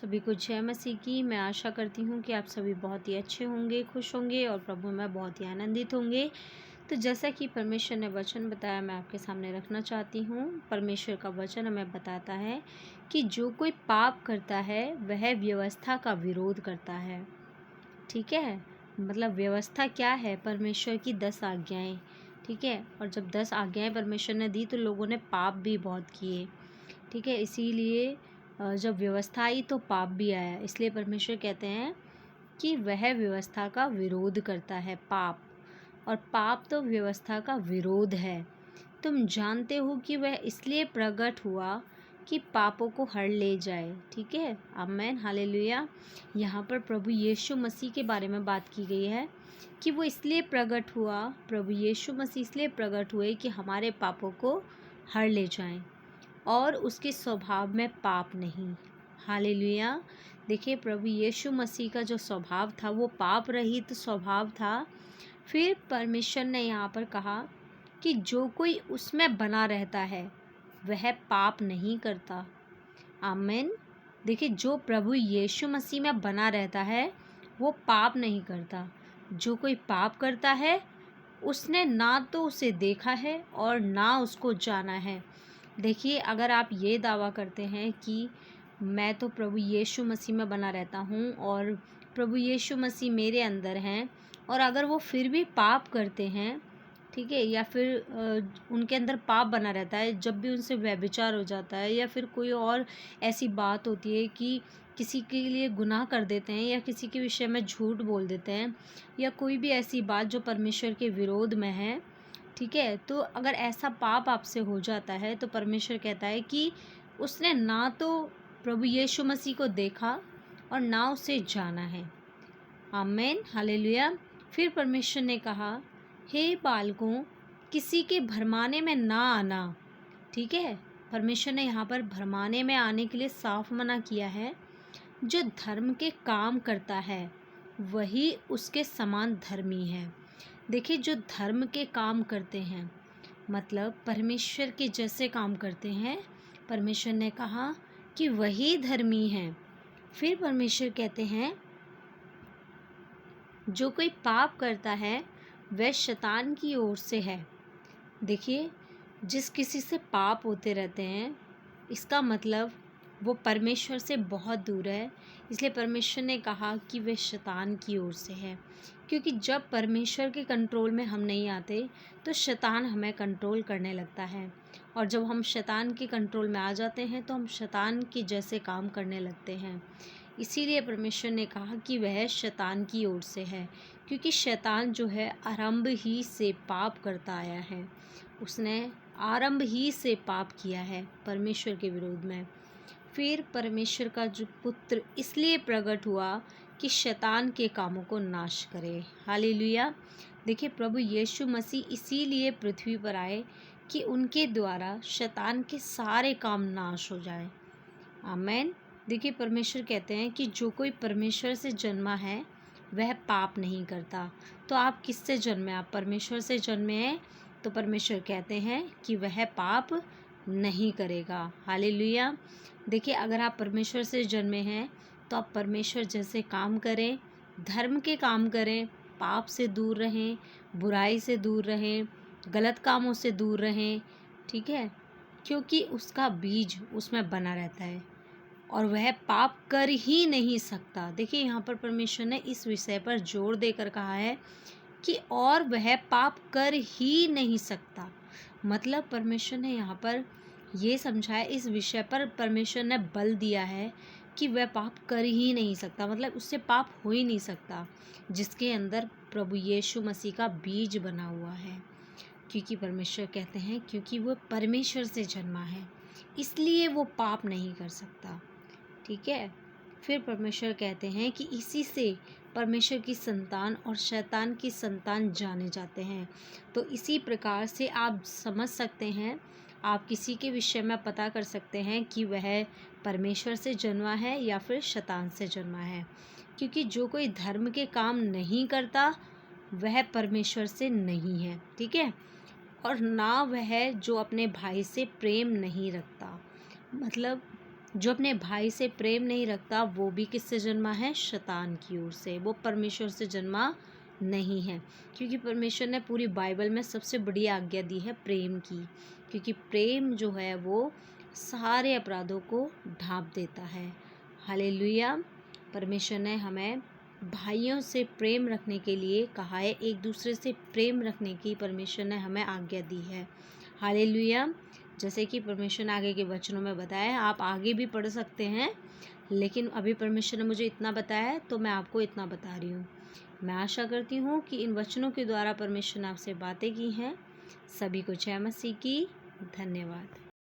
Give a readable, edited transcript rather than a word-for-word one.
सभी को जय मसीह की। मैं आशा करती हूँ कि आप सभी बहुत ही अच्छे होंगे, खुश होंगे और प्रभु में बहुत ही आनंदित होंगे। तो जैसा कि परमेश्वर ने वचन बताया, मैं आपके सामने रखना चाहती हूँ। परमेश्वर का वचन हमें बताता है कि जो कोई पाप करता है वह व्यवस्था का विरोध करता है। ठीक है, मतलब व्यवस्था क्या है? परमेश्वर की 10 आज्ञाएँ। ठीक है, और जब 10 आज्ञाएँ परमेश्वर ने दी तो लोगों ने पाप भी बहुत किए। ठीक है, इसीलिए जब व्यवस्था आई तो पाप भी आया। इसलिए परमेश्वर कहते हैं कि वह व्यवस्था का विरोध करता है, पाप। और पाप तो व्यवस्था का विरोध है। तुम जानते हो कि वह इसलिए प्रकट हुआ कि पापों को हर ले जाए। ठीक है, आमेन, हालेलुया। यहाँ पर प्रभु यीशु मसीह के बारे में बात की गई है कि वो इसलिए प्रकट हुआ, प्रभु यीशु मसीह इसलिए प्रकट हुए कि हमारे पापों को हर ले जाएं और उसके स्वभाव में पाप नहीं। हालेलुया। देखिए, प्रभु यीशु मसीह का जो स्वभाव था वो पाप रहित स्वभाव था। फिर परमेश्वर ने यहाँ पर कहा कि जो कोई उसमें बना रहता है वह पाप नहीं करता। आमीन। देखिए, जो प्रभु यीशु मसीह में बना रहता है वो पाप नहीं करता। जो कोई पाप करता है उसने ना तो उसे देखा है और ना उसको जाना है। देखिए, अगर आप ये दावा करते हैं कि मैं तो प्रभु यीशु मसीह में बना रहता हूँ और प्रभु यीशु मसीह मेरे अंदर हैं, और अगर वो फिर भी पाप करते हैं, ठीक है, या फिर उनके अंदर पाप बना रहता है, जब भी उनसे व्यभिचार हो जाता है या फिर कोई और ऐसी बात होती है कि किसी के लिए गुनाह कर देते हैं या किसी के विषय में झूठ बोल देते हैं या कोई भी ऐसी बात जो परमेश्वर के विरोध में है, ठीक है, तो अगर ऐसा पाप आपसे हो जाता है तो परमेश्वर कहता है कि उसने ना तो प्रभु यीशु मसीह को देखा और ना उसे जाना है। आमीन, हालेलुया। फिर परमेश्वर ने कहा, हे बालकों, किसी के भरमाने में ना आना। ठीक है, परमेश्वर ने यहाँ पर भरमाने में आने के लिए साफ मना किया है। जो धर्म के काम करता है वही उसके समान धर्मी है। देखिए, जो धर्म के काम करते हैं मतलब परमेश्वर के जैसे काम करते हैं, परमेश्वर ने कहा कि वही धर्मी हैं। फिर परमेश्वर कहते हैं, जो कोई पाप करता है वह शैतान की ओर से है। देखिए, जिस किसी से पाप होते रहते हैं इसका मतलब वो परमेश्वर से बहुत दूर है। इसलिए परमेश्वर ने कहा कि वह शैतान की ओर से है, क्योंकि जब परमेश्वर के कंट्रोल में हम नहीं आते तो शैतान हमें कंट्रोल करने लगता है, और जब हम शैतान के कंट्रोल में आ जाते हैं तो हम शैतान के जैसे काम करने लगते हैं। इसीलिए परमेश्वर ने कहा कि वह शैतान की ओर से है, क्योंकि शैतान जो है आरंभ ही से पाप करता आया है। उसने आरंभ ही से पाप किया है परमेश्वर के विरोध में। फिर परमेश्वर का जो पुत्र इसलिए प्रकट हुआ कि शैतान के कामों को नाश करे। हालेलुया। देखिए, प्रभु यीशु मसीह इसीलिए पृथ्वी पर आए कि उनके द्वारा शैतान के सारे काम नाश हो जाए। आमीन। देखिए, परमेश्वर कहते हैं कि जो कोई परमेश्वर से जन्मा है वह पाप नहीं करता। तो आप किससे जन्मे? आप परमेश्वर से जन्मे हैं, तो परमेश्वर कहते हैं कि वह पाप नहीं करेगा। हालेलुया। देखिए, अगर आप परमेश्वर से जन्मे हैं तो आप परमेश्वर जैसे काम करें, धर्म के काम करें, पाप से दूर रहें, बुराई से दूर रहें, गलत कामों से दूर रहें। ठीक है, क्योंकि उसका बीज उसमें बना रहता है और वह पाप कर ही नहीं सकता। देखिए, यहाँ पर परमेश्वर ने इस विषय पर जोर देकर कहा है कि और वह पाप कर ही नहीं सकता। मतलब परमेश्वर ने यहाँ पर ये समझाया, इस विषय पर परमेश्वर ने बल दिया है कि वह पाप कर ही नहीं सकता, मतलब उससे पाप हो ही नहीं सकता जिसके अंदर प्रभु यीशु मसीह का बीज बना हुआ है। क्योंकि परमेश्वर कहते हैं क्योंकि वो परमेश्वर से जन्मा है इसलिए वो पाप नहीं कर सकता। ठीक है, फिर परमेश्वर कहते हैं कि इसी से परमेश्वर की संतान और शैतान की संतान जाने जाते हैं। तो इसी प्रकार से आप समझ सकते हैं, आप किसी के विषय में पता कर सकते हैं कि वह परमेश्वर से जन्मा है या फिर शैतान से जन्मा है। क्योंकि जो कोई धर्म के काम नहीं करता वह परमेश्वर से नहीं है। ठीक है, और ना वह जो अपने भाई से प्रेम नहीं रखता। मतलब जो अपने भाई से प्रेम नहीं रखता वो भी किससे जन्मा है? शैतान की ओर से। वो परमेश्वर से जन्मा नहीं है, क्योंकि परमेश्वर ने पूरी बाइबल में सबसे बड़ी आज्ञा दी है प्रेम की, क्योंकि प्रेम जो है वो सारे अपराधों को ढाँप देता है। हालेलुया। परमेश्वर ने हमें भाइयों से प्रेम रखने के लिए कहा है, एक दूसरे से प्रेम रखने की परमेश्वर ने हमें आज्ञा दी है। हालेलुया। जैसे कि परमेश्वर ने आगे के वचनों में बताया, आप आगे भी पढ़ सकते हैं, लेकिन अभी परमेश्वर ने मुझे इतना बताया है तो मैं आपको इतना बता रही हूँ। मैं आशा करती हूँ कि इन वचनों के द्वारा परमेश्वर ने आपसे बातें की हैं। सभी को जय मसीह की। धन्यवाद।